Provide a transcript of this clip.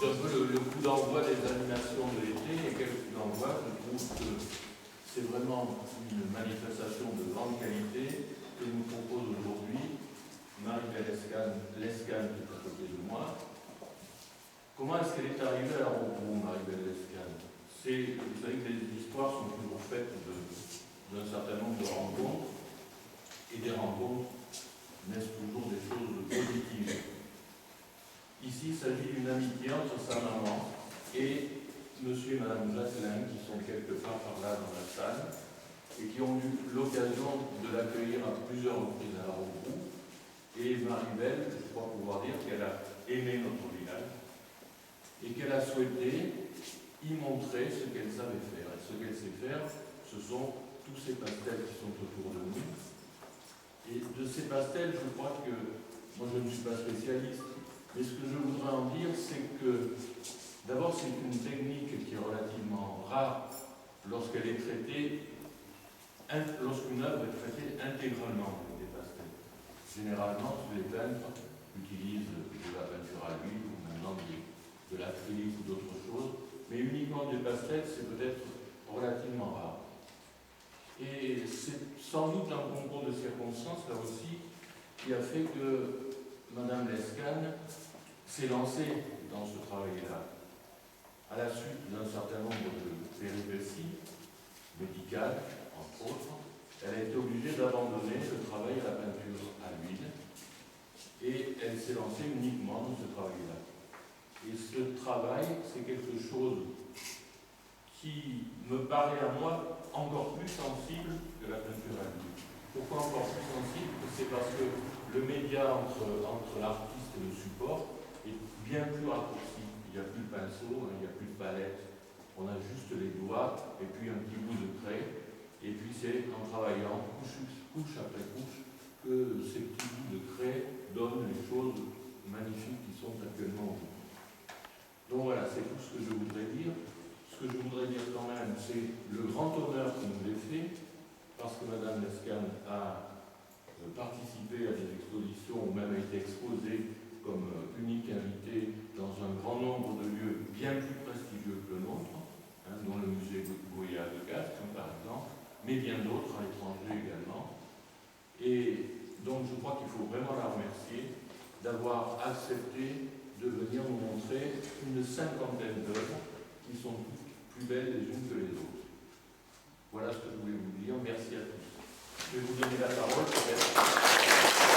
un peu le coup d'envoi des animations de l'été. Et quel coup d'envoi? Je trouve que c'est vraiment une manifestation de grande qualité que nous propose aujourd'hui Marie-Belle Lescane, qui est à côté de moi. Comment est-ce qu'elle est arrivée à Rouvroux, Marie-Belle Lescane? Vous savez que les histoires sont toujours faites d'un certain nombre de rencontres, et des rencontres naissent toujours des choses positives. Ici, il s'agit d'une amitié entre sa maman et monsieur et madame Jacqueline, qui sont quelque part par là dans la salle, et qui ont eu l'occasion de l'accueillir à plusieurs reprises à la Rouvroux. Et Marie-Belle, je crois pouvoir dire qu'elle a aimé notre village et qu'elle a souhaité y montrer ce qu'elle savait faire. Et ce qu'elle sait faire, ce sont tous ces pastels qui sont autour de nous. Et de ces pastels, je crois que, moi je ne suis pas spécialiste, mais ce que je voudrais en dire, c'est que, d'abord, c'est une technique qui est relativement rare lorsqu'elle est traitée, lorsqu'une œuvre est traitée intégralement avec des pastels. Généralement, tous les peintres utilisent de la peinture à l'huile ou maintenant de l'acrylique ou d'autres choses, mais uniquement des pastels, c'est peut-être relativement rare. Et c'est sans doute un concours de circonstances, là aussi, qui a fait que Madame Lescane s'est lancée dans ce travail-là. À la suite d'un certain nombre de péripéties médicales, entre autres, elle a été obligée d'abandonner le travail à la peinture à l'huile et elle s'est lancée uniquement dans ce travail-là. Et ce travail, c'est quelque chose qui me paraît à moi encore plus sensible que la peinture à l'huile. Pourquoi encore plus sensible? C'est parce que le média entre l'artiste et le support est bien plus raccourci. Il n'y a plus de pinceau, il n'y a plus de palette, on a juste les doigts et puis un petit bout de craie. Et puis c'est en travaillant couche après couche que ces petits bouts de craie donnent les choses magnifiques qui sont actuellement au bout. Donc voilà, c'est tout ce que je voudrais dire. Ce que je voudrais dire quand même, c'est le grand honneur qui nous est fait, parce que Madame Lescane a participé à des expositions ou même a été exposée comme unique invitée dans un grand nombre de lieux bien plus prestigieux que le nôtre, dont le musée Goya de Castres, par exemple, mais bien d'autres à l'étranger également. Et donc je crois qu'il faut vraiment la remercier d'avoir accepté de venir nous montrer une cinquantaine d'œuvres qui sont toutes plus belles les unes que les autres. Voilà ce que je voulais vous dire. Merci à tous. Je vais vous donner la parole peut-être.